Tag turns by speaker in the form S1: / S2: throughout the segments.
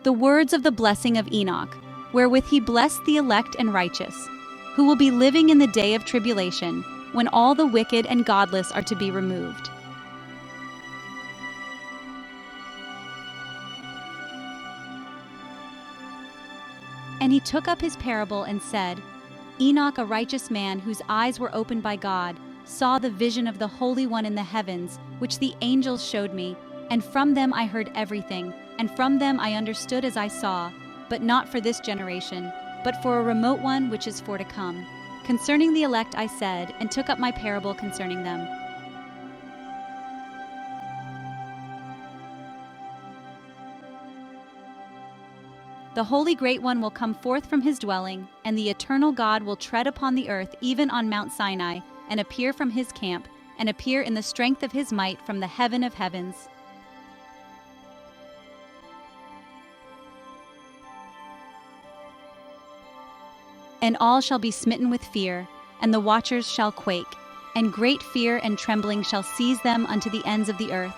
S1: the words of the blessing of Enoch, wherewith he blessed the elect and righteous, who will be living in the day of tribulation, when all the wicked and godless are to be removed. And he took up his parable and said, Enoch, a righteous man whose eyes were opened by God, saw the vision of the Holy One in the heavens, which the angels showed me, and from them I heard everything, and from them I understood as I saw, but not for this generation, but for a remote one which is for to come. Concerning the elect I said, and took up my parable concerning them. The Holy Great One will come forth from his dwelling, and the eternal God will tread upon the earth even on Mount Sinai, and appear from his camp, and appear in the strength of his might from the heaven of heavens. And all shall be smitten with fear, and the watchers shall quake, and great fear and trembling shall seize them unto the ends of the earth.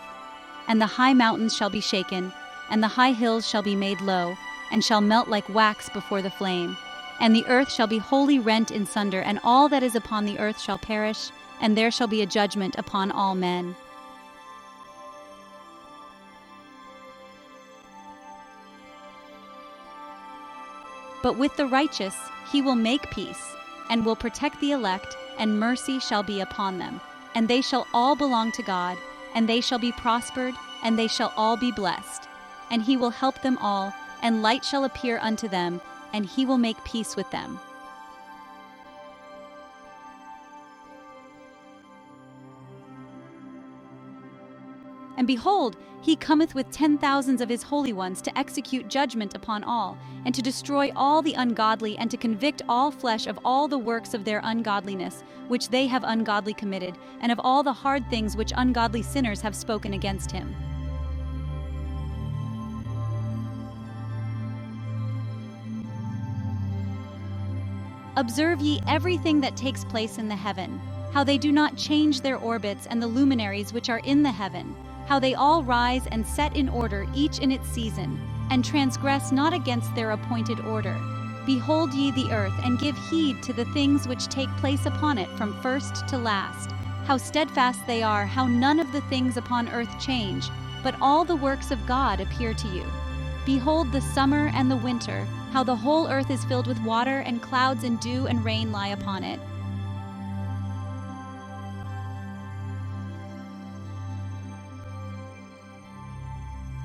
S1: And the high mountains shall be shaken, and the high hills shall be made low, and shall melt like wax before the flame. And the earth shall be wholly rent in sunder, and all that is upon the earth shall perish, and there shall be a judgment upon all men. But with the righteous he will make peace, and will protect the elect, and mercy shall be upon them. And they shall all belong to God, and they shall be prospered, and they shall all be blessed. And he will help them all, and light shall appear unto them, and he will make peace with them. And behold, he cometh with 10,000s of his holy ones to execute judgment upon all, and to destroy all the ungodly, and to convict all flesh of all the works of their ungodliness, which they have ungodly committed, and of all the hard things which ungodly sinners have spoken against him. Observe ye everything that takes place in the heaven, how they do not change their orbits, and the luminaries which are in the heaven, how they all rise and set in order each in its season, and transgress not against their appointed order. Behold ye the earth, and give heed to the things which take place upon it from first to last, how steadfast they are, how none of the things upon earth change, but all the works of God appear to you. Behold the summer and the winter, how the whole earth is filled with water, and clouds and dew and rain lie upon it.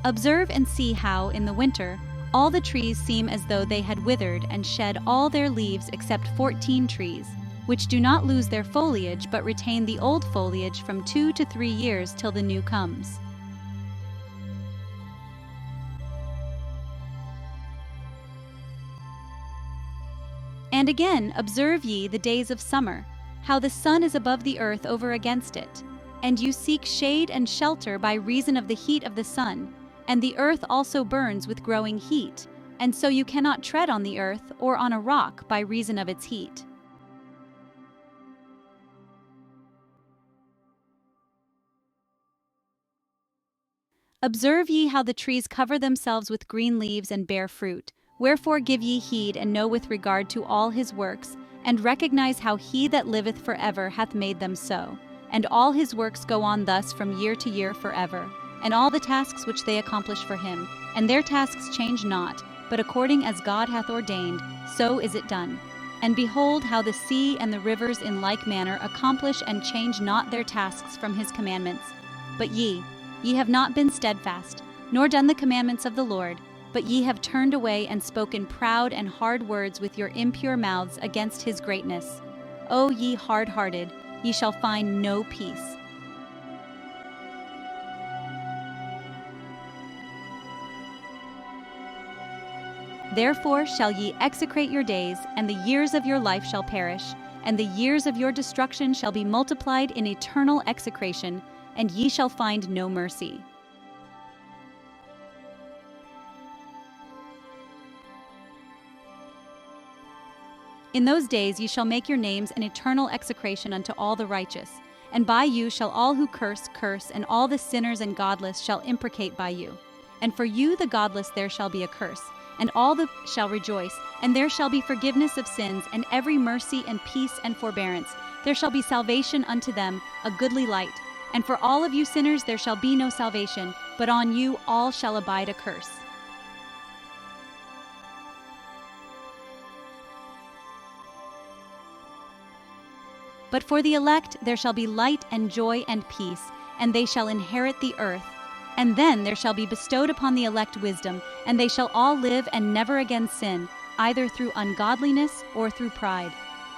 S1: Observe and see how, in the winter, all the trees seem as though they had withered and shed all their leaves except 14 trees, which do not lose their foliage but retain the old foliage from 2 to 3 years till the new comes. And again, observe ye the days of summer, how the sun is above the earth over against it, and you seek shade and shelter by reason of the heat of the sun, and the earth also burns with growing heat, and so you cannot tread on the earth or on a rock by reason of its heat. Observe ye how the trees cover themselves with green leaves and bear fruit. Wherefore give ye heed, and know with regard to all his works, and recognize how he that liveth forever hath made them so. And all his works go on thus from year to year forever, and all the tasks which they accomplish for him, and their tasks change not, but according as God hath ordained, so is it done. And behold how the sea and the rivers in like manner accomplish and change not their tasks from his commandments. But ye have not been steadfast, nor done the commandments of the Lord, but ye have turned away and spoken proud and hard words with your impure mouths against his greatness. O ye hard-hearted, ye shall find no peace. Therefore shall ye execrate your days, and the years of your life shall perish, and the years of your destruction shall be multiplied in eternal execration, and ye shall find no mercy. In those days ye shall make your names an eternal execration unto all the righteous, and by you shall all who curse, and all the sinners and godless shall imprecate by you. And for you, the godless, there shall be a curse, and all the shall rejoice, and there shall be forgiveness of sins, and every mercy and peace and forbearance. There shall be salvation unto them, a goodly light. And for all of you sinners there shall be no salvation, but on you all shall abide a curse. But for the elect there shall be light and joy and peace, and they shall inherit the earth. And then there shall be bestowed upon the elect wisdom, and they shall all live and never again sin, either through ungodliness or through pride.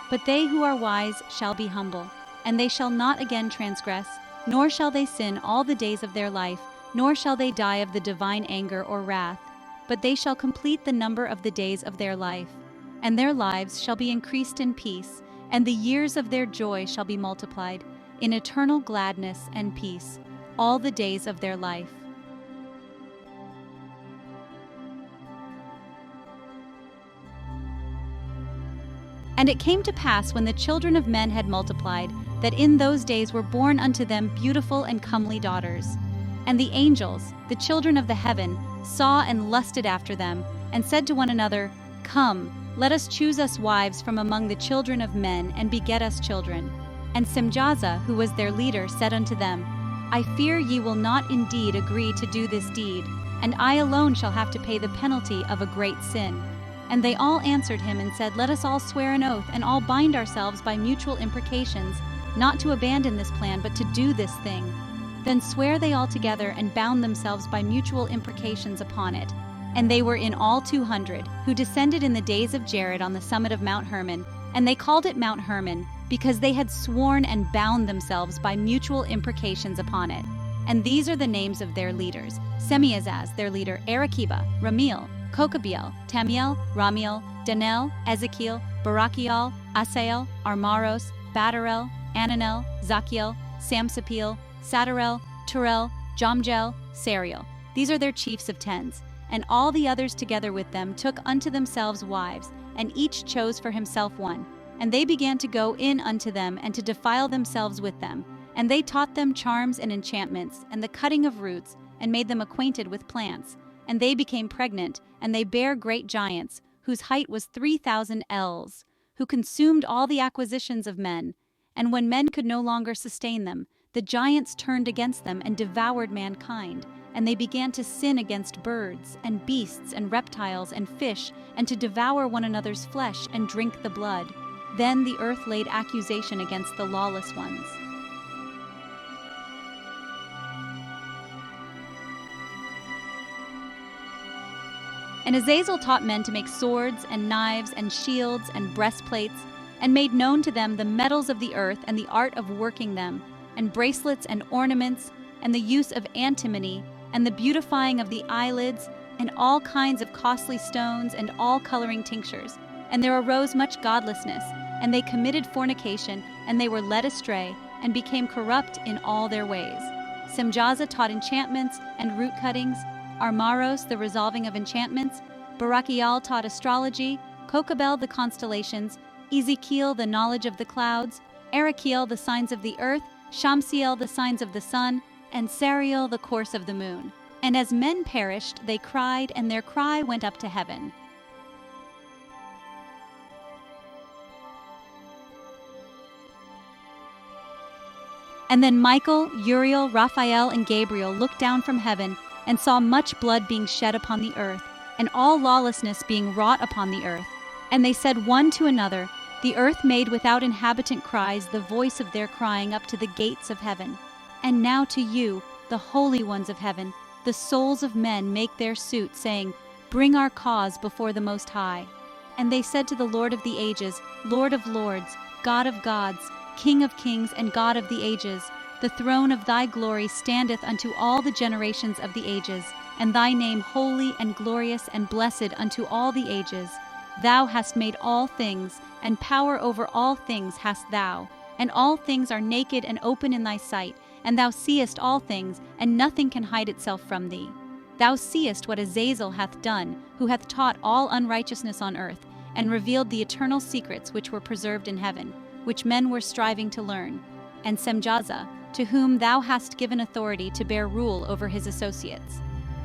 S1: But they who are wise shall be humble, and they shall not again transgress, nor shall they sin all the days of their life, nor shall they die of the divine anger or wrath. But they shall complete the number of the days of their life, and their lives shall be increased in peace, and the years of their joy shall be multiplied, in eternal gladness and peace, all the days of their life. And it came to pass, when the children of men had multiplied, that in those days were born unto them beautiful and comely daughters. And the angels, the children of the heaven, saw and lusted after them, and said to one another, Come, let us choose us wives from among the children of men, and beget us children. And Simjaza, who was their leader, said unto them, I fear ye will not indeed agree to do this deed, and I alone shall have to pay the penalty of a great sin. And they all answered him and said, Let us all swear an oath, and all bind ourselves by mutual imprecations, not to abandon this plan, but to do this thing. Then swear they all together, and bound themselves by mutual imprecations upon it. And they were in all 200, who descended in the days of Jared on the summit of Mount Hermon, and they called it Mount Hermon, because they had sworn and bound themselves by mutual imprecations upon it. And these are the names of their leaders: Semiazaz, their leader, Arakiba, Ramiel, Kokabiel, Tamiel, Ramiel, Danel, Ezekiel, Barakiel, Asael, Armaros, Badarel, Ananel, Zakiel, Samsapil, Sadarel, Turel, Jomgel, Sariel. These are their chiefs of tens. And all the others together with them took unto themselves wives, and each chose for himself one. And they began to go in unto them, and to defile themselves with them. And they taught them charms and enchantments, and the cutting of roots, and made them acquainted with plants. And they became pregnant, and they bare great giants, whose height was 3,000 ells, who consumed all the acquisitions of men. And when men could no longer sustain them, the giants turned against them and devoured mankind. And they began to sin against birds, and beasts, and reptiles, and fish, and to devour one another's flesh, and drink the blood. Then the earth laid accusation against the lawless ones. And Azazel taught men to make swords, and knives, and shields, and breastplates, and made known to them the metals of the earth, and the art of working them, and bracelets, and ornaments, and the use of antimony, and the beautifying of the eyelids, and all kinds of costly stones, and all coloring tinctures. And there arose much godlessness, and they committed fornication, and they were led astray, and became corrupt in all their ways. Simjaza taught enchantments and root cuttings, Armaros the resolving of enchantments, Barakiel taught astrology, Kokabel the constellations, Ezekiel the knowledge of the clouds, Arakiel the signs of the earth, Shamsiel the signs of the sun, and Sariel the course of the moon. And as men perished, they cried, and their cry went up to heaven. And then Michael, Uriel, Raphael, and Gabriel looked down from heaven, and saw much blood being shed upon the earth, and all lawlessness being wrought upon the earth. And they said one to another, The earth made without inhabitant cries the voice of their crying up to the gates of heaven. And now to you, the holy ones of heaven, the souls of men make their suit, saying, Bring our cause before the Most High. And they said to the Lord of the ages, Lord of lords, God of gods, King of kings, and God of the ages, the throne of thy glory standeth unto all the generations of the ages, and thy name holy and glorious and blessed unto all the ages. Thou hast made all things, and power over all things hast thou, and all things are naked and open in thy sight, and thou seest all things, and nothing can hide itself from thee. Thou seest what Azazel hath done, who hath taught all unrighteousness on earth, and revealed the eternal secrets which were preserved in heaven, which men were striving to learn. And Semjaza, to whom thou hast given authority to bear rule over his associates.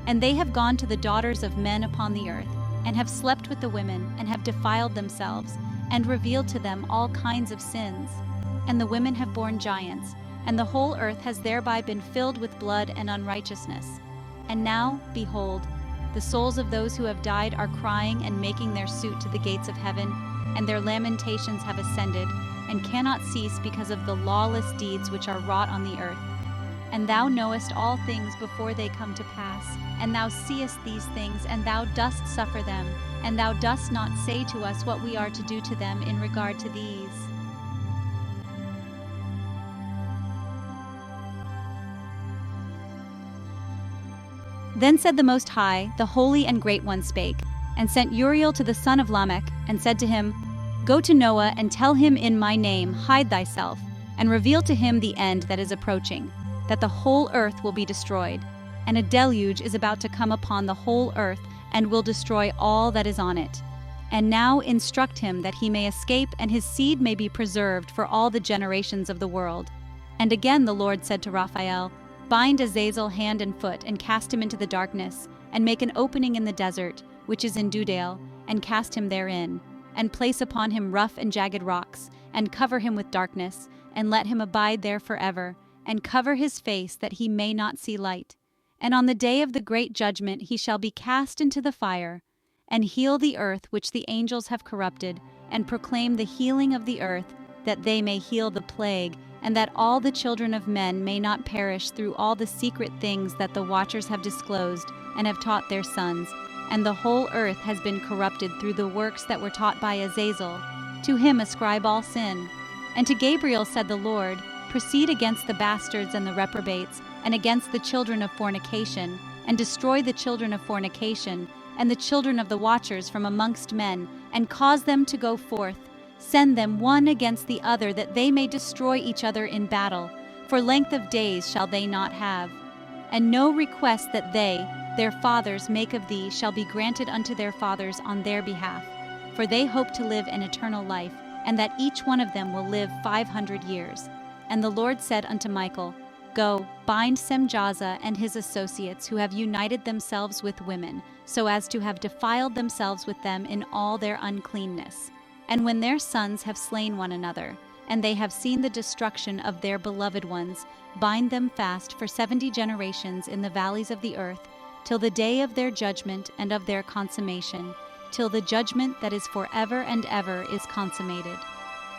S1: And they have gone to the daughters of men upon the earth, and have slept with the women, and have defiled themselves, and revealed to them all kinds of sins. And the women have borne giants, and the whole earth has thereby been filled with blood and unrighteousness. And now, behold, the souls of those who have died are crying and making their suit to the gates of heaven, and their lamentations have ascended, and cannot cease because of the lawless deeds which are wrought on the earth. And thou knowest all things before they come to pass, and thou seest these things, and thou dost suffer them, and thou dost not say to us what we are to do to them in regard to these. Then said the Most High, the Holy and Great One spake, and sent Uriel to the son of Lamech, and said to him, Go to Noah, and tell him in my name, hide thyself, and reveal to him the end that is approaching, that the whole earth will be destroyed. And a deluge is about to come upon the whole earth, and will destroy all that is on it. And now instruct him that he may escape, and his seed may be preserved for all the generations of the world. And again the Lord said to Raphael, Bind Azazel hand and foot, and cast him into the darkness, and make an opening in the desert, which is in Dudale, and cast him therein, and place upon him rough and jagged rocks, and cover him with darkness, and let him abide there forever, and cover his face that he may not see light. And on the day of the great judgment he shall be cast into the fire, and heal the earth which the angels have corrupted, and proclaim the healing of the earth, that they may heal the plague, and that all the children of men may not perish through all the secret things that the watchers have disclosed, and have taught their sons. And the whole earth has been corrupted through the works that were taught by Azazel. To him ascribe all sin. And to Gabriel said the Lord, Proceed against the bastards and the reprobates, and against the children of fornication, and destroy the children of fornication, and the children of the watchers from amongst men, and cause them to go forth. Send them one against the other, that they may destroy each other in battle. For length of days shall they not have. And no request that they, their fathers, make of thee shall be granted unto their fathers on their behalf. For they hope to live an eternal life, and that each one of them will live 500 years. And the Lord said unto Michael, Go, bind Semjaza and his associates, who have united themselves with women, so as to have defiled themselves with them in all their uncleanness. And when their sons have slain one another, and they have seen the destruction of their beloved ones, bind them fast for 70 generations in the valleys of the earth, till the day of their judgment and of their consummation, till the judgment that is forever and ever is consummated.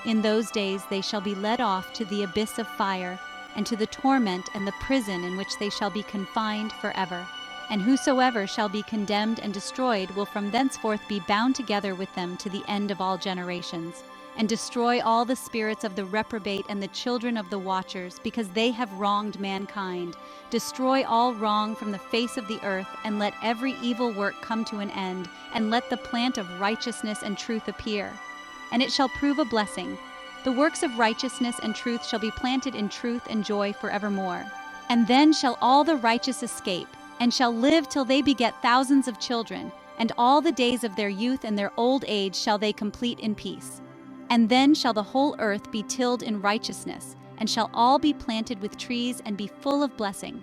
S1: In those days they shall be led off to the abyss of fire, and to the torment and the prison in which they shall be confined forever. And whosoever shall be condemned and destroyed will from thenceforth be bound together with them to the end of all generations, and destroy all the spirits of the reprobate and the children of the watchers, because they have wronged mankind. Destroy all wrong from the face of the earth, and let every evil work come to an end, and let the plant of righteousness and truth appear. And it shall prove a blessing. The works of righteousness and truth shall be planted in truth and joy forevermore. And then shall all the righteous escape, and shall live till they beget thousands of children, and all the days of their youth and their old age shall they complete in peace. And then shall the whole earth be tilled in righteousness, and shall all be planted with trees and be full of blessing.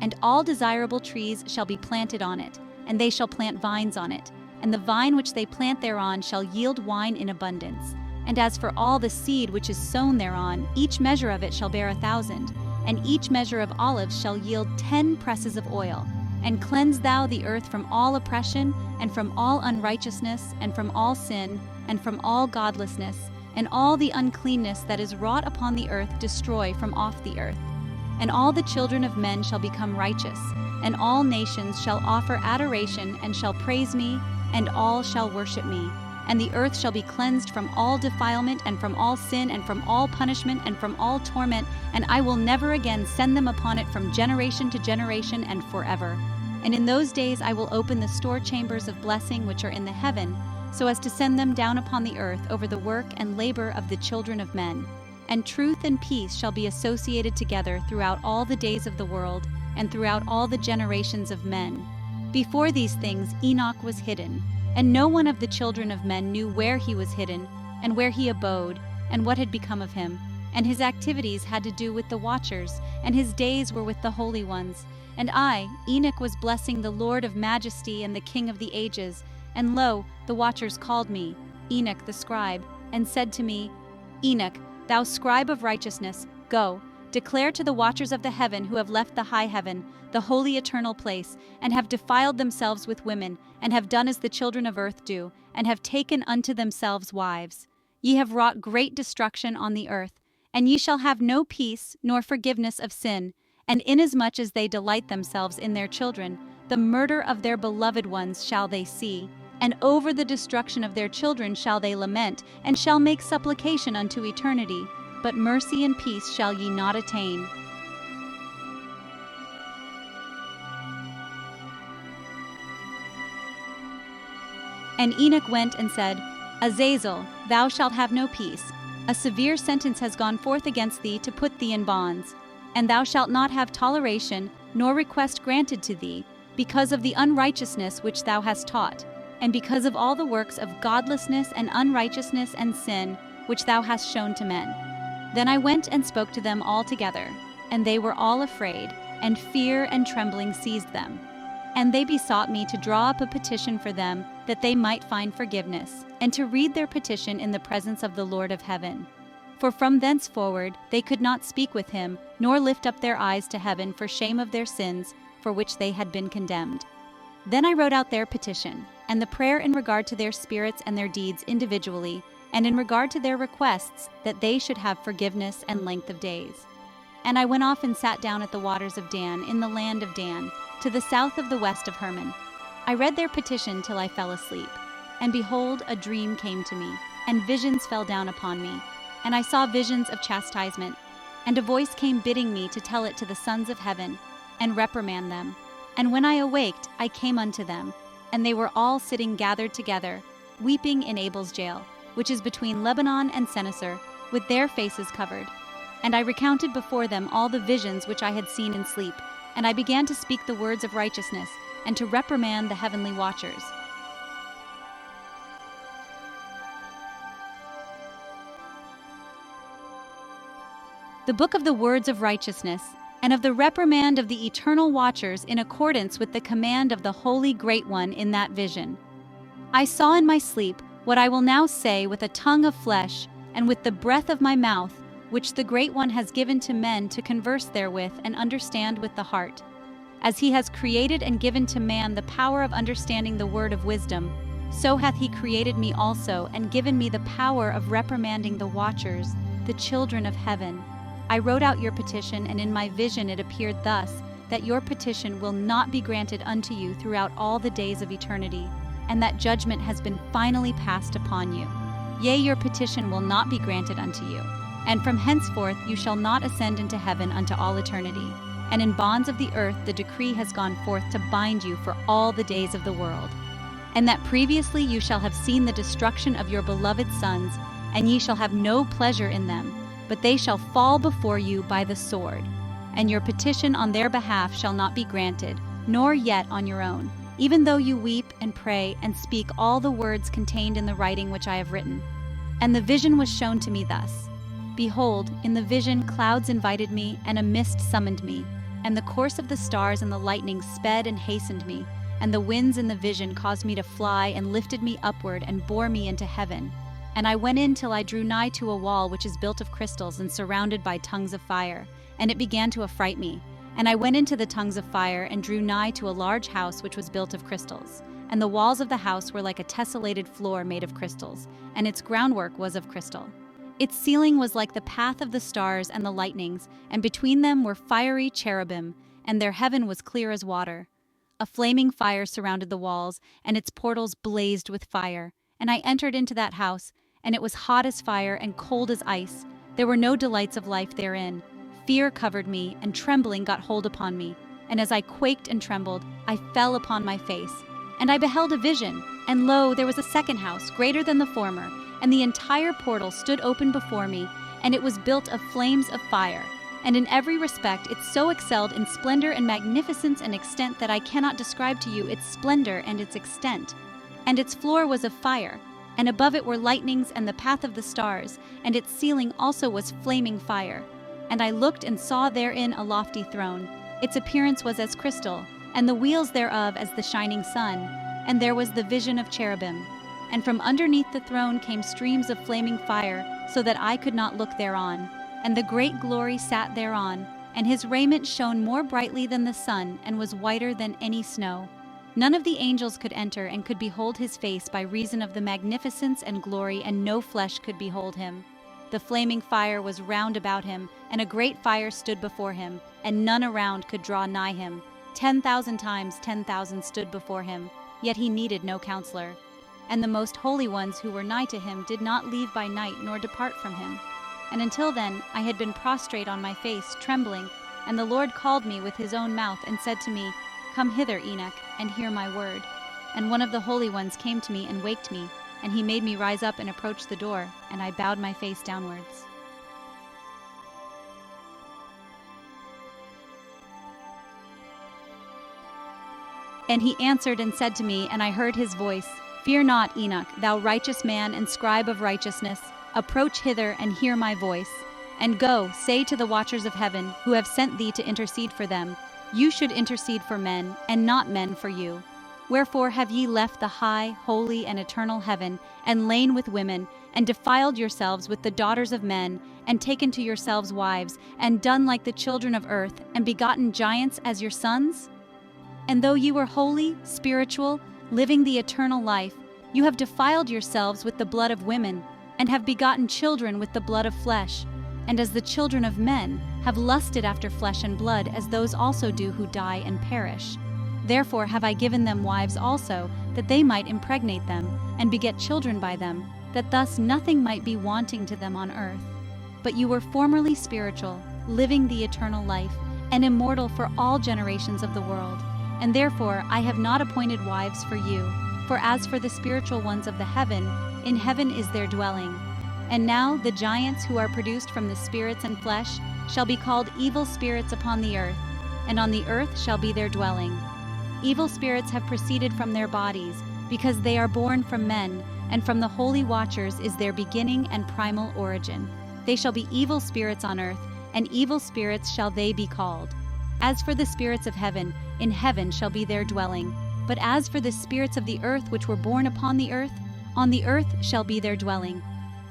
S1: And all desirable trees shall be planted on it, and they shall plant vines on it, and the vine which they plant thereon shall yield wine in abundance. And as for all the seed which is sown thereon, each measure of it shall bear 1,000, and each measure of olives shall yield 10 presses of oil. And cleanse thou the earth from all oppression, and from all unrighteousness, and from all sin, and from all godlessness, and all the uncleanness that is wrought upon the earth destroy from off the earth. And all the children of men shall become righteous, and all nations shall offer adoration and shall praise me, and all shall worship me. And the earth shall be cleansed from all defilement, and from all sin, and from all punishment, and from all torment, and I will never again send them upon it from generation to generation and forever. And in those days I will open the store chambers of blessing which are in the heaven, so as to send them down upon the earth over the work and labor of the children of men. And truth and peace shall be associated together throughout all the days of the world, and throughout all the generations of men. Before these things Enoch was hidden, and no one of the children of men knew where he was hidden, and where he abode, and what had become of him. and his activities had to do with the watchers, and his days were with the holy ones. And I, Enoch, was blessing the Lord of majesty and the King of the ages. And lo, the watchers called me, Enoch the scribe, and said to me, Enoch, thou scribe of righteousness, go, declare to the watchers of the heaven who have left the high heaven, the holy eternal place, and have defiled themselves with women, and have done as the children of earth do, and have taken unto themselves wives. Ye have wrought great destruction on the earth, and ye shall have no peace nor forgiveness of sin, and inasmuch as they delight themselves in their children, the murder of their beloved ones shall they see, and over the destruction of their children shall they lament, and shall make supplication unto eternity, but mercy and peace shall ye not attain. And Enoch went and said, Azazel, thou shalt have no peace. A severe sentence has gone forth against thee to put thee in bonds. And thou shalt not have toleration, nor request granted to thee, because of the unrighteousness which thou hast taught, and because of all the works of godlessness and unrighteousness and sin which thou hast shown to men. Then I went and spoke to them all together, and they were all afraid, and fear and trembling seized them. And they besought me to draw up a petition for them, that they might find forgiveness, and to read their petition in the presence of the Lord of heaven. For from thenceforward they could not speak with him, nor lift up their eyes to heaven for shame of their sins, for which they had been condemned. Then I wrote out their petition, and the prayer in regard to their spirits and their deeds individually, and in regard to their requests, that they should have forgiveness and length of days. And I went off and sat down at the waters of Dan, in the land of Dan, to the south of the west of Hermon. I read their petition till I fell asleep. And behold, a dream came to me, and visions fell down upon me. And I saw visions of chastisement, and a voice came bidding me to tell it to the sons of heaven, and reprimand them. And when I awaked, I came unto them, and they were all sitting gathered together, weeping in Abel's jail, which is between Lebanon and Sennacer, with their faces covered. And I recounted before them all the visions which I had seen in sleep, and I began to speak the words of righteousness, and to reprimand the heavenly watchers. The book of the words of righteousness, and of the reprimand of the eternal watchers in accordance with the command of the Holy Great One in that vision. I saw in my sleep what I will now say with a tongue of flesh, and with the breath of my mouth, which the Great One has given to men to converse therewith and understand with the heart. As he has created and given to man the power of understanding the word of wisdom, so hath he created me also, and given me the power of reprimanding the watchers, the children of heaven. I wrote out your petition, and in my vision it appeared thus, that your petition will not be granted unto you throughout all the days of eternity, and that judgment has been finally passed upon you. Yea, your petition will not be granted unto you, and from henceforth you shall not ascend into heaven unto all eternity. And in bonds of the earth the decree has gone forth to bind you for all the days of the world. And that previously you shall have seen the destruction of your beloved sons, and ye shall have no pleasure in them, but they shall fall before you by the sword. And your petition on their behalf shall not be granted, nor yet on your own, even though you weep and pray and speak all the words contained in the writing which I have written. And the vision was shown to me thus. Behold, in the vision clouds invited me, and a mist summoned me, and the course of the stars and the lightning sped and hastened me, and the winds in the vision caused me to fly and lifted me upward and bore me into heaven. And I went in till I drew nigh to a wall which is built of crystals and surrounded by tongues of fire, and it began to affright me. And I went into the tongues of fire and drew nigh to a large house which was built of crystals. And the walls of the house were like a tessellated floor made of crystals, and its groundwork was of crystal. Its ceiling was like the path of the stars and the lightnings, and between them were fiery cherubim, and their heaven was clear as water. A flaming fire surrounded the walls, and its portals blazed with fire. And I entered into that house, and it was hot as fire and cold as ice. There were no delights of life therein. Fear covered me, and trembling got hold upon me. And as I quaked and trembled, I fell upon my face. And I beheld a vision, and lo, there was a second house, greater than the former, and the entire portal stood open before me, and it was built of flames of fire. And in every respect it so excelled in splendor and magnificence and extent that I cannot describe to you its splendor and its extent. And its floor was of fire, and above it were lightnings and the path of the stars, and its ceiling also was flaming fire. And I looked and saw therein a lofty throne. Its appearance was as crystal, and the wheels thereof as the shining sun. And there was the vision of cherubim. And from underneath the throne came streams of flaming fire, so that I could not look thereon. And the great glory sat thereon, and his raiment shone more brightly than the sun, and was whiter than any snow. None of the angels could enter and could behold his face by reason of the magnificence and glory, and no flesh could behold him. The flaming fire was round about him, and a great fire stood before him, and none around could draw nigh him. 10,000 times 10,000 stood before him, yet he needed no counselor. And the most holy ones who were nigh to him did not leave by night nor depart from him. And until then I had been prostrate on my face, trembling, and the Lord called me with his own mouth and said to me, Come hither, Enoch, and hear my word. And one of the holy ones came to me and waked me, and he made me rise up and approach the door, and I bowed my face downwards. And he answered and said to me, and I heard his voice, Fear not, Enoch, thou righteous man and scribe of righteousness. Approach hither and hear my voice. And go, say to the watchers of heaven, who have sent thee to intercede for them, You should intercede for men, and not men for you. Wherefore have ye left the high, holy, and eternal heaven, and lain with women, and defiled yourselves with the daughters of men, and taken to yourselves wives, and done like the children of earth, and begotten giants as your sons? And though ye were holy, spiritual, living the eternal life, you have defiled yourselves with the blood of women, and have begotten children with the blood of flesh, and as the children of men have lusted after flesh and blood, as those also do who die and perish. Therefore have I given them wives also, that they might impregnate them, and beget children by them, that thus nothing might be wanting to them on earth. But you were formerly spiritual, living the eternal life, and immortal for all generations of the world. And therefore I have not appointed wives for you. For as for the spiritual ones of the heaven, in heaven is their dwelling. And now the giants who are produced from the spirits and flesh shall be called evil spirits upon the earth, and on the earth shall be their dwelling. Evil spirits have proceeded from their bodies, because they are born from men, and from the holy watchers is their beginning and primal origin. They shall be evil spirits on earth, and evil spirits shall they be called. As for the spirits of heaven, in heaven shall be their dwelling. But as for the spirits of the earth which were born upon the earth shall be their dwelling.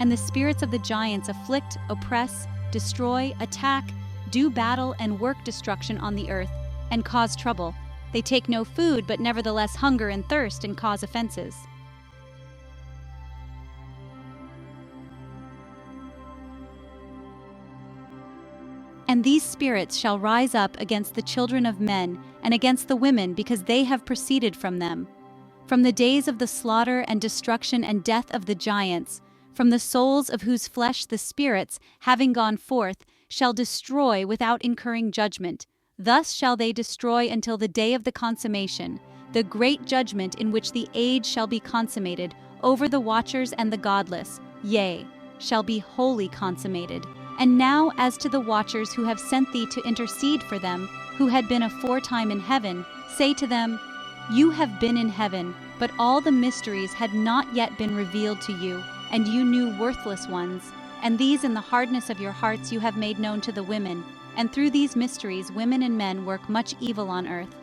S1: And the spirits of the giants afflict, oppress, destroy, attack, do battle, and work destruction on the earth, and cause trouble. They take no food, but nevertheless hunger and thirst, and cause offenses. And these spirits shall rise up against the children of men, and against the women, because they have proceeded from them. From the days of the slaughter and destruction and death of the giants, from the souls of whose flesh the spirits, having gone forth, shall destroy without incurring judgment. Thus shall they destroy until the day of the consummation, the great judgment in which the age shall be consummated over the watchers and the godless, yea, shall be wholly consummated. And now as to the watchers who have sent thee to intercede for them, who had been aforetime in heaven, say to them, You have been in heaven, but all the mysteries had not yet been revealed to you, and you knew worthless ones. And these in the hardness of your hearts you have made known to the women, and through these mysteries women and men work much evil on earth.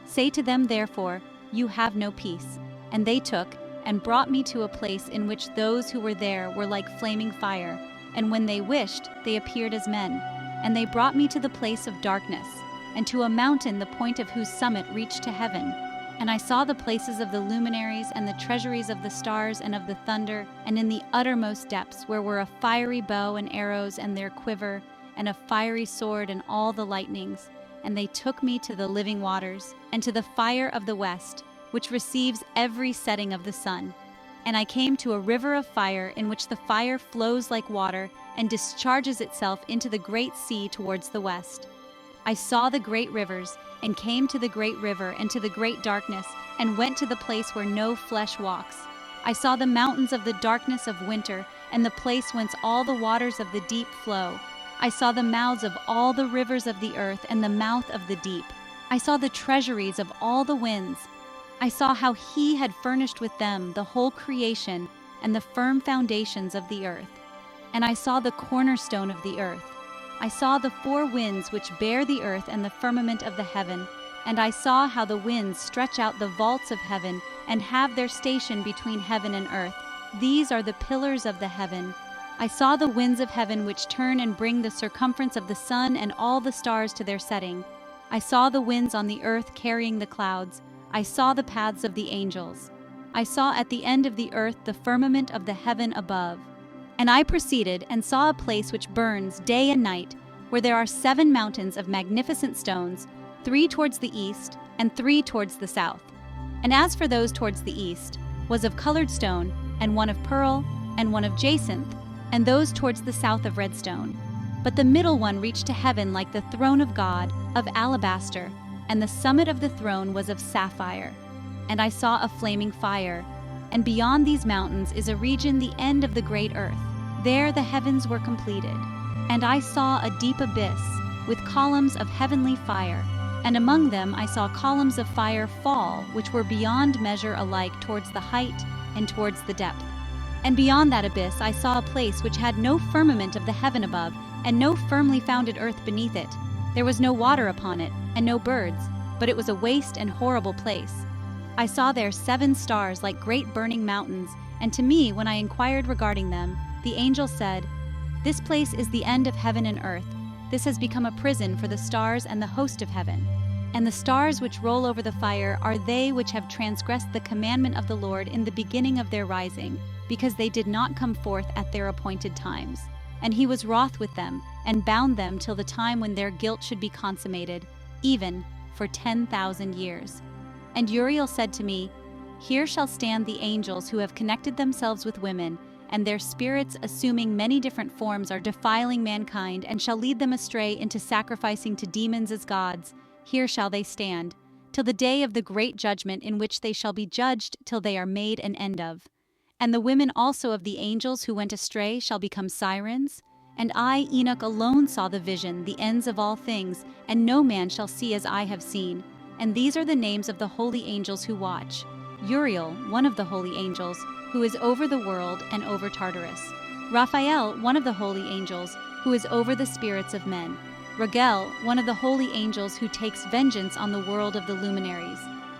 S1: Say to them therefore, You have no peace. And they took, and brought me to a place in which those who were there were like flaming fire, and when they wished, they appeared as men. And they brought me to the place of darkness, and to a mountain the point of whose summit reached to heaven. And I saw the places of the luminaries, and the treasuries of the stars and of the thunder, and in the uttermost depths, where were a fiery bow and arrows and their quiver, and a fiery sword and all the lightnings. And they took me to the living waters, and to the fire of the west, which receives every setting of the sun. And I came to a river of fire, in which the fire flows like water, and discharges itself into the great sea towards the west. I saw the great rivers, and came to the great river and to the great darkness, and went to the place where no flesh walks. I saw the mountains of the darkness of winter, and the place whence all the waters of the deep flow. I saw the mouths of all the rivers of the earth, and the mouth of the deep. I saw the treasuries of all the winds. I saw how he had furnished with them the whole creation, and the firm foundations of the earth. And I saw the cornerstone of the earth. I saw the four winds which bear the earth and the firmament of the heaven, and I saw how the winds stretch out the vaults of heaven and have their station between heaven and earth. These are the pillars of the heaven. I saw the winds of heaven which turn and bring the circumference of the sun and all the stars to their setting. I saw the winds on the earth carrying the clouds. I saw the paths of the angels. I saw at the end of the earth the firmament of the heaven above. And I proceeded and saw a place which burns day and night, where there are 7 mountains of magnificent stones, 3 towards the east and 3 towards the south. And as for those towards the east, was of colored stone, and one of pearl, and one of jacinth, and those towards the south of red stone. But the middle one reached to heaven like the throne of God, of alabaster, and the summit of the throne was of sapphire. And I saw a flaming fire, and beyond these mountains is a region the end of the great earth. There the heavens were completed. And I saw a deep abyss, with columns of heavenly fire, and among them I saw columns of fire fall, which were beyond measure alike towards the height and towards the depth. And beyond that abyss I saw a place which had no firmament of the heaven above, and no firmly founded earth beneath it. There was no water upon it, and no birds, but it was a waste and horrible place. I saw there 7 stars like great burning mountains, and to me, when I inquired regarding them, the angel said, "This place is the end of heaven and earth. This has become a prison for the stars and the host of heaven. And the stars which roll over the fire are they which have transgressed the commandment of the Lord in the beginning of their rising, because they did not come forth at their appointed times. And he was wroth with them, and bound them till the time when their guilt should be consummated, even for 10,000 years. And Uriel said to me, Here shall stand the angels who have connected themselves with women, and their spirits, assuming many different forms, are defiling mankind, and shall lead them astray into sacrificing to demons as gods. Here shall they stand, till the day of the great judgment, in which they shall be judged till they are made an end of. And the women also of the angels who went astray shall become sirens. And I, Enoch, alone saw the vision, the ends of all things, and no man shall see as I have seen. And these are the names of the holy angels who watch. Uriel, one of the holy angels, who is over the world and over Tartarus. Raphael, one of the holy angels, who is over the spirits of men. Raguel, one of the holy angels who takes vengeance on the world of the luminaries.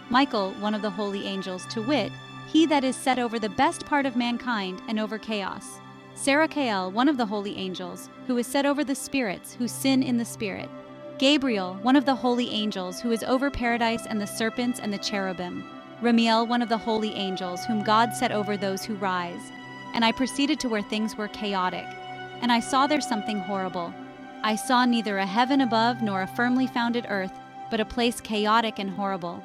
S1: Michael, one of the holy angels, to wit, he that is set over the best part of mankind and over chaos. Sarachael, one of the holy angels, who is set over the spirits who sin in the spirit. Gabriel, one of the holy angels, who is over paradise and the serpents and the cherubim. Ramiel, one of the holy angels, whom God set over those who rise. And I proceeded to where things were chaotic. And I saw there something horrible. I saw neither a heaven above nor a firmly founded earth, but a place chaotic and horrible.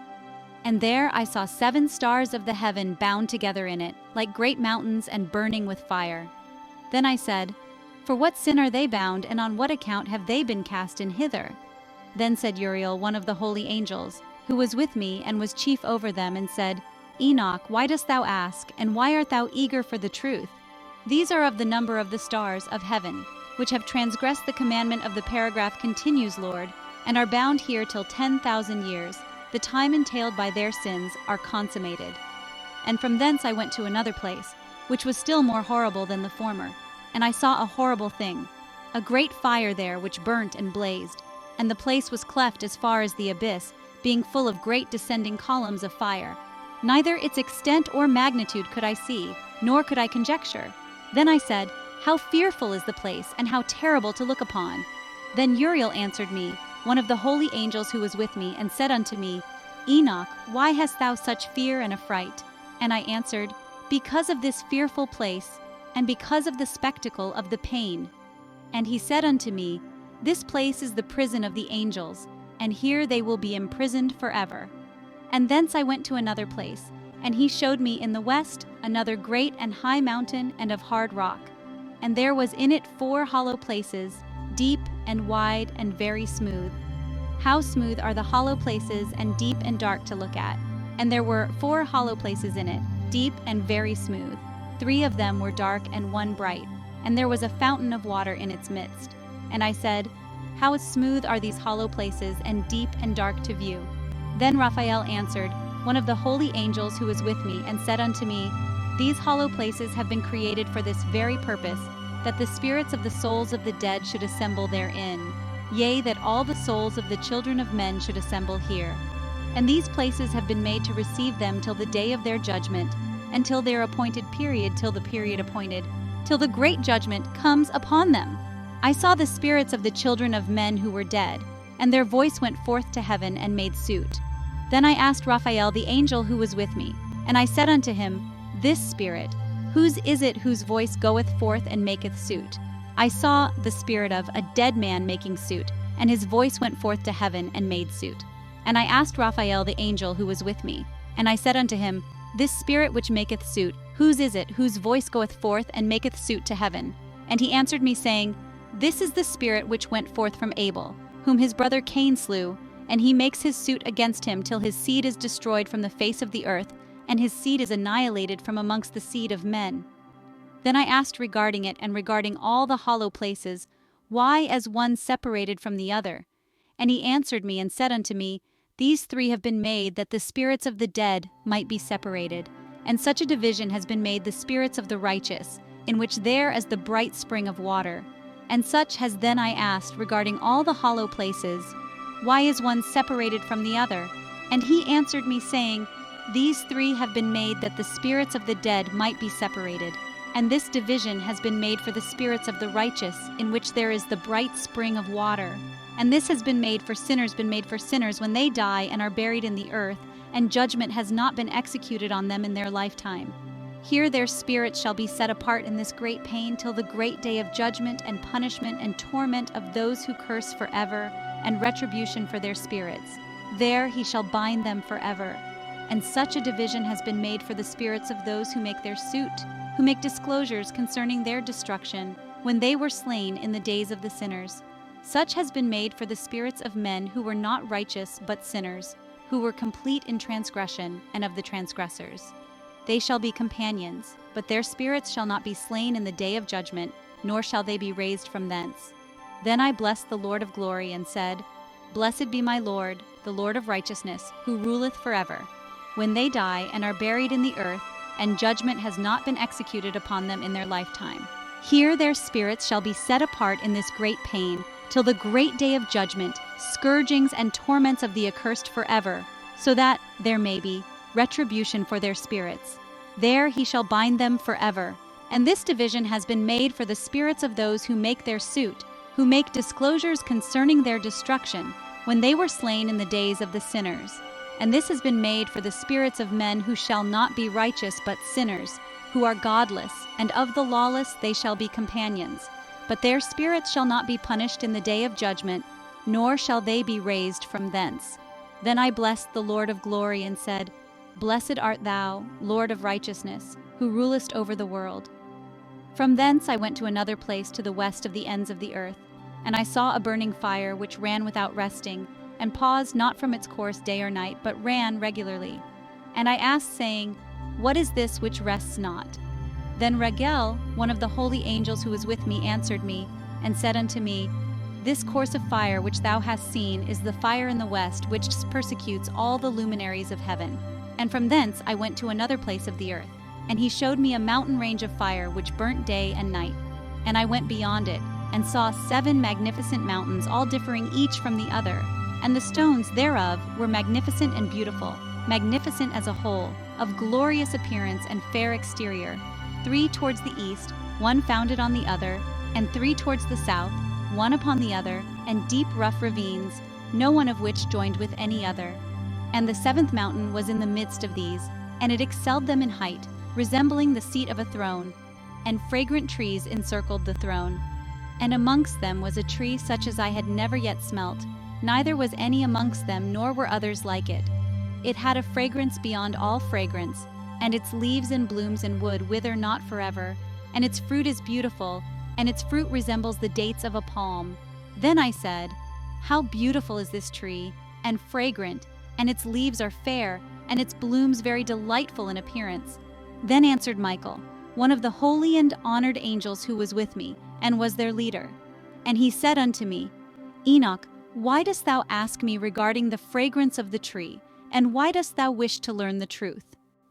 S1: And there I saw 7 stars of the heaven bound together in it, like great mountains and burning with fire. Then I said, For what sin are they bound, and on what account have they been cast in hither? Then said Uriel, one of the holy angels, who was with me and was chief over them, and said, Enoch, why dost thou ask, and why art thou eager for the truth? These are of the number of the stars of heaven, which have transgressed the commandment of the paragraph continues, Lord, and are bound here till 10,000 years. The time entailed by their sins are consummated. And from thence I went to another place, which was still more horrible than the former. And I saw a horrible thing, a great fire there which burnt and blazed, and the place was cleft as far as the abyss, being full of great descending columns of fire. Neither its extent or magnitude could I see, nor could I conjecture. Then I said, How fearful is the place, and how terrible to look upon! Then Uriel answered me, one of the holy angels who was with me, and said unto me, Enoch, why hast thou such fear and affright? And I answered, Because of this fearful place, and because of the spectacle of the pain. And he said unto me, This place is the prison of the angels, and here they will be imprisoned forever. And thence I went to another place, and he showed me in the west another great and high mountain and of hard rock. And there was in it 4 hollow places, deep and wide and very smooth. How smooth are the hollow places, and deep and dark to look at. And there were 4 hollow places in it, deep and very smooth. 3 of them were dark and 1 bright, and there was a fountain of water in its midst. And I said, How smooth are these hollow places, and deep and dark to view. Then Raphael answered, one of the holy angels who was with me, and said unto me, These hollow places have been created for this very purpose, that the spirits of the souls of the dead should assemble therein, yea, that all the souls of the children of men should assemble here. And these places have been made to receive them till the day of their judgment, and till their appointed period, till the period appointed, till the great judgment comes upon them. I saw the spirits of the children of men who were dead, and their voice went forth to heaven and made suit. Then I asked Raphael the angel who was with me, and I said unto him, This spirit, whose is it whose voice goeth forth and maketh suit? I saw the spirit of a dead man making suit, and his voice went forth to heaven and made suit. And I asked Raphael the angel who was with me, and I said unto him, This spirit which maketh suit, whose is it whose voice goeth forth and maketh suit to heaven? And he answered me, saying, This is the spirit which went forth from Abel, whom his brother Cain slew, and he makes his suit against him till his seed is destroyed from the face of the earth, and his seed is annihilated from amongst the seed of men. Then I asked regarding it and regarding all the hollow places, Why as one separated from the other? And he answered me and said unto me, These three have been made that the spirits of the dead might be separated, and such a division has been made the spirits of the righteous, in which there is the bright spring of water. And such has then I asked regarding all the hollow places, Why is one separated from the other? And he answered me, saying, These three have been made that the spirits of the dead might be separated, and this division has been made for the spirits of the righteous, in which there is the bright spring of water. And this has been made for sinners when they die and are buried in the earth, and judgment has not been executed on them in their lifetime. Here their spirits shall be set apart in this great pain till the great day of judgment and punishment and torment of those who curse forever, and retribution for their spirits. There he shall bind them forever. And such a division has been made for the spirits of those who make their suit, who make disclosures concerning their destruction, when they were slain in the days of the sinners. Such has been made for the spirits of men who were not righteous but sinners, who were complete in transgression, and of the transgressors. They shall be companions, but their spirits shall not be slain in the day of judgment, nor shall they be raised from thence. Then I blessed the Lord of glory, and said, Blessed be my Lord, the Lord of righteousness, who ruleth forever. When they die and are buried in the earth, and judgment has not been executed upon them in their lifetime, here their spirits shall be set apart in this great pain, till the great day of judgment, scourgings and torments of the accursed forever, so that there may be retribution for their spirits. There he shall bind them forever. And this division has been made for the spirits of those who make their suit, who make disclosures concerning their destruction, when they were slain in the days of the sinners. And this has been made for the spirits of men who shall not be righteous but sinners, who are godless, and of the lawless they shall be companions. But their spirits shall not be punished in the day of judgment, nor shall they be raised from thence. Then I blessed the Lord of glory, and said, Blessed art thou, Lord of righteousness, who rulest over the world. From thence I went to another place to the west of the ends of the earth, and I saw a burning fire which ran without resting, and paused not from its course day or night, but ran regularly. And I asked, saying, What is this which rests not? Then Regel, one of the holy angels who was with me, answered me, and said unto me, This course of fire which thou hast seen is the fire in the west, which persecutes all the luminaries of heaven. And from thence I went to another place of the earth, and he showed me a mountain range of fire which burnt day and night. And I went beyond it, and saw 7 magnificent mountains, all differing each from the other. And the stones thereof were magnificent and beautiful, magnificent as a whole, of glorious appearance and fair exterior, 3 towards the east, one founded on the other, and 3 towards the south, one upon the other, and deep rough ravines, no one of which joined with any other. And the 7th mountain was in the midst of these, and it excelled them in height, resembling the seat of a throne, and fragrant trees encircled the throne. And amongst them was a tree such as I had never yet smelt, neither was any amongst them, nor were others like it. It had a fragrance beyond all fragrance, and its leaves and blooms and wood wither not forever, and its fruit is beautiful, and its fruit resembles the dates of a palm. Then I said, How beautiful is this tree, and fragrant, and its leaves are fair, and its blooms very delightful in appearance. Then answered Michael, one of the holy and honored angels who was with me, and was their leader. And he said unto me, Enoch, why dost thou ask me regarding the fragrance of the tree, and why dost thou wish to learn the truth?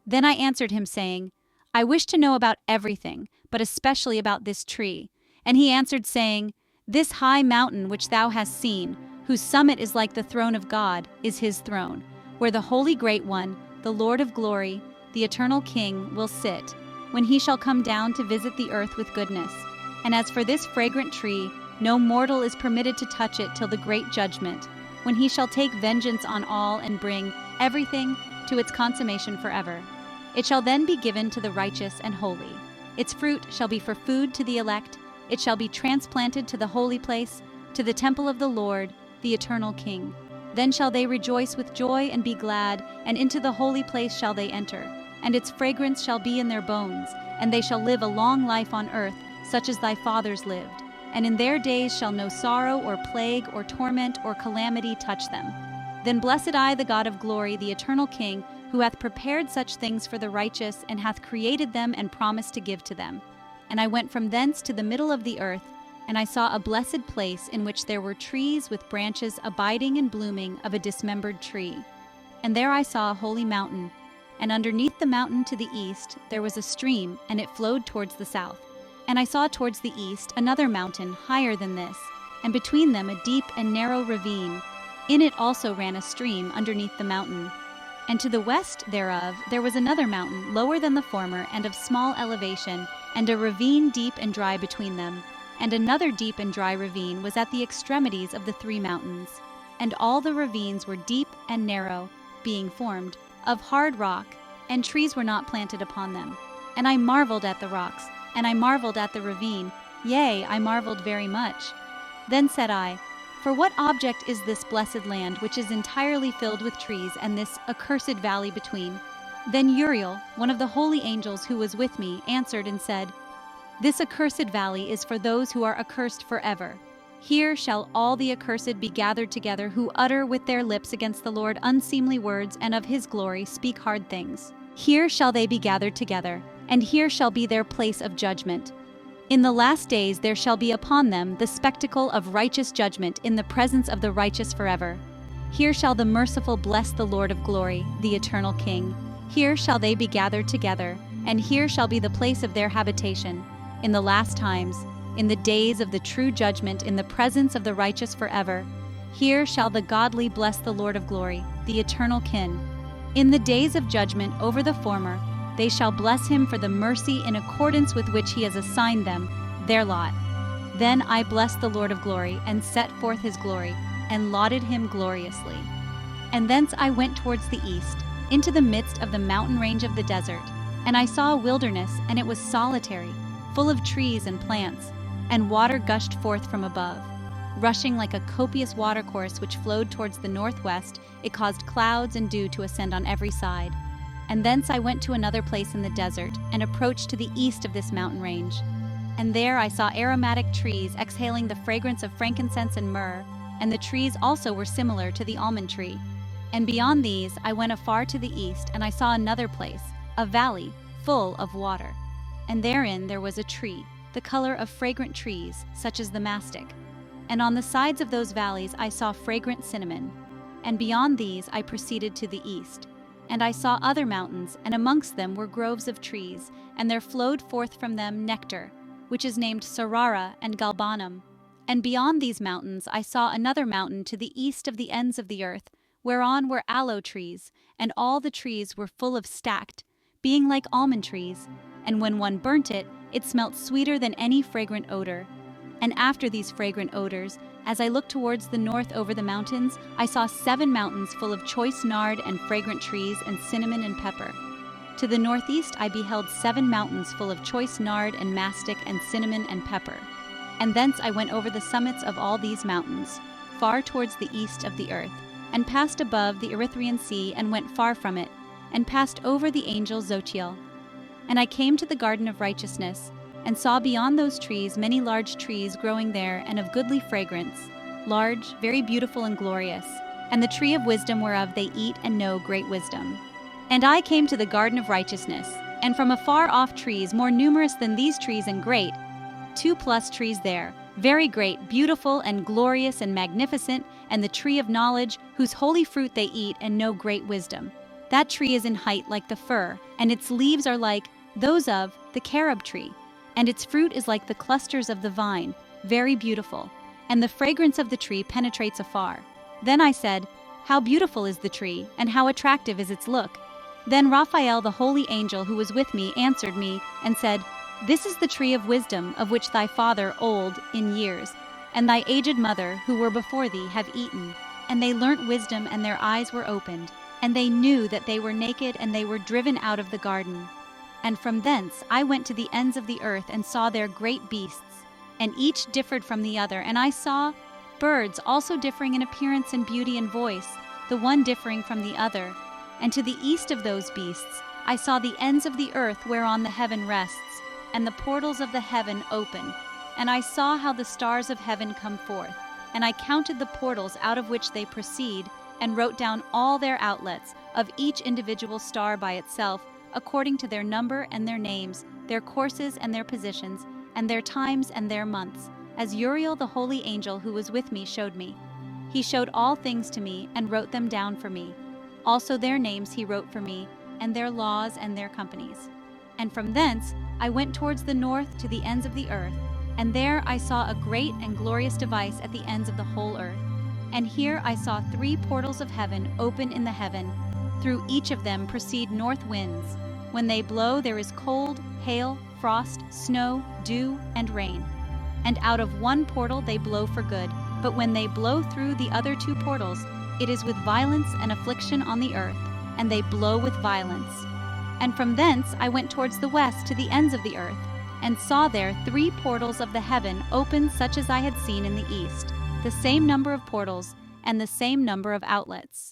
S1: Then I answered him, saying, I wish to know about everything, but especially about this tree. And he answered, saying, This high mountain which thou hast seen, whose summit is like the throne of God, is his throne, where the Holy Great One, the Lord of glory, the eternal King, will sit, when he shall come down to visit the earth with goodness. And as for this fragrant tree, no mortal is permitted to touch it till the great judgment, when he shall take vengeance on all and bring everything to its consummation forever. It shall then be given to the righteous and holy. Its fruit shall be for food to the elect. It shall be transplanted to the holy place, to the temple of the Lord, the eternal King. Then shall they rejoice with joy and be glad, and into the holy place shall they enter. And its fragrance shall be in their bones, and they shall live a long life on earth, such as thy fathers lived. And in their days shall no sorrow or plague or torment or calamity touch them. Then blessed I, the God of glory, the eternal King, who hath prepared such things for the righteous, and hath created them and promised to give to them. And I went from thence to the middle of the earth, and I saw a blessed place in which there were trees with branches abiding and blooming of a dismembered tree. And there I saw a holy mountain, and underneath the mountain to the east there was a stream, and it flowed towards the south. And I saw towards the east another mountain higher than this, and between them a deep and narrow ravine. In it also ran a stream underneath the mountain. And to the west thereof there was another mountain lower than the former, and of small elevation, and a ravine deep and dry between them. And another deep and dry ravine was at the extremities of the three mountains. And all the ravines were deep and narrow, being formed of hard rock, and trees were not planted upon them. And I marveled at the rocks, and I marveled at the ravine, yea, I marveled very much. Then said I, For what object is this blessed land which is entirely filled with trees, and this accursed valley between? Then Uriel, one of the holy angels who was with me, answered and said, This accursed valley is for those who are accursed forever. Here shall all the accursed be gathered together, who utter with their lips against the Lord unseemly words, and of his glory speak hard things. Here shall they be gathered together, and here shall be their place of judgment. In the last days there shall be upon them the spectacle of righteous judgment in the presence of the righteous forever. Here shall the merciful bless the Lord of glory, the eternal King. Here shall they be gathered together, and here shall be the place of their habitation. In the last times, in the days of the true judgment, in the presence of the righteous forever, here shall the godly bless the Lord of glory, the eternal King. In the days of judgment over the former, they shall bless him for the mercy in accordance with which he has assigned them, their lot. Then I blessed the Lord of glory, and set forth his glory, and lauded him gloriously. And thence I went towards the east, into the midst of the mountain range of the desert. And I saw a wilderness, and it was solitary, full of trees and plants, and water gushed forth from above. Rushing like a copious watercourse which flowed towards the northwest, it caused clouds and dew to ascend on every side. And thence I went to another place in the desert, and approached to the east of this mountain range. And there I saw aromatic trees exhaling the fragrance of frankincense and myrrh, and the trees also were similar to the almond tree. And beyond these I went afar to the east, and I saw another place, a valley, full of water. And therein there was a tree, the color of fragrant trees, such as the mastic. And on the sides of those valleys I saw fragrant cinnamon. And beyond these I proceeded to the east. And I saw other mountains, and amongst them were groves of trees, and there flowed forth from them nectar, which is named Sarara and Galbanum. And beyond these mountains I saw another mountain to the east of the ends of the earth, whereon were aloe trees, and all the trees were full of stacked, being like almond trees, and when one burnt it, it smelt sweeter than any fragrant odor. And after these fragrant odors, as I looked towards the north over the mountains, I saw 7 mountains full of choice nard and fragrant trees and cinnamon and pepper. To the northeast I beheld 7 mountains full of choice nard and mastic and cinnamon and pepper. And thence I went over the summits of all these mountains, far towards the east of the earth, and passed above the Erythraean Sea, and went far from it, and passed over the angel Zochiel. And I came to the garden of righteousness, and saw beyond those trees many large trees growing there, and of goodly fragrance, large, very beautiful and glorious, and the tree of wisdom whereof they eat and know great wisdom. And I came to the garden of righteousness, and from afar off trees more numerous than these trees and great, 2+ trees there, very great, beautiful and glorious and magnificent, and the tree of knowledge, whose holy fruit they eat and know great wisdom. That tree is in height like the fir, and its leaves are like those of the carob tree, and its fruit is like the clusters of the vine, very beautiful, and the fragrance of the tree penetrates afar. Then I said, how beautiful is the tree, and how attractive is its look. Then Raphael, the holy angel who was with me, answered me and said, this is the tree of wisdom of which thy father old in years, and thy aged mother who were before thee have eaten. And they learnt wisdom, and their eyes were opened, and they knew that they were naked, and they were driven out of the garden. And from thence I went to the ends of the earth, and saw there great beasts, and each differed from the other. And I saw birds also differing in appearance and beauty and voice, the one differing from the other. And to the east of those beasts I saw the ends of the earth whereon the heaven rests, and the portals of the heaven open. And I saw how the stars of heaven come forth, and I counted the portals out of which they proceed, and wrote down all their outlets of each individual star by itself, according to their number and their names, their courses and their positions, and their times and their months, as Uriel the holy angel who was with me showed me. He showed all things to me, and wrote them down for me. Also their names he wrote for me, and their laws and their companies. And from thence I went towards the north to the ends of the earth, and there I saw a great and glorious device at the ends of the whole earth. And here I saw 3 portals of heaven open in the heaven. Through each of them proceed north winds. When they blow, there is cold, hail, frost, snow, dew, and rain. And out of one portal they blow for good, but when they blow through the other 2 portals, it is with violence and affliction on the earth, and they blow with violence. And from thence I went towards the west to the ends of the earth, and saw there 3 portals of the heaven open such as I had seen in the east, the same number of portals and the same number of outlets.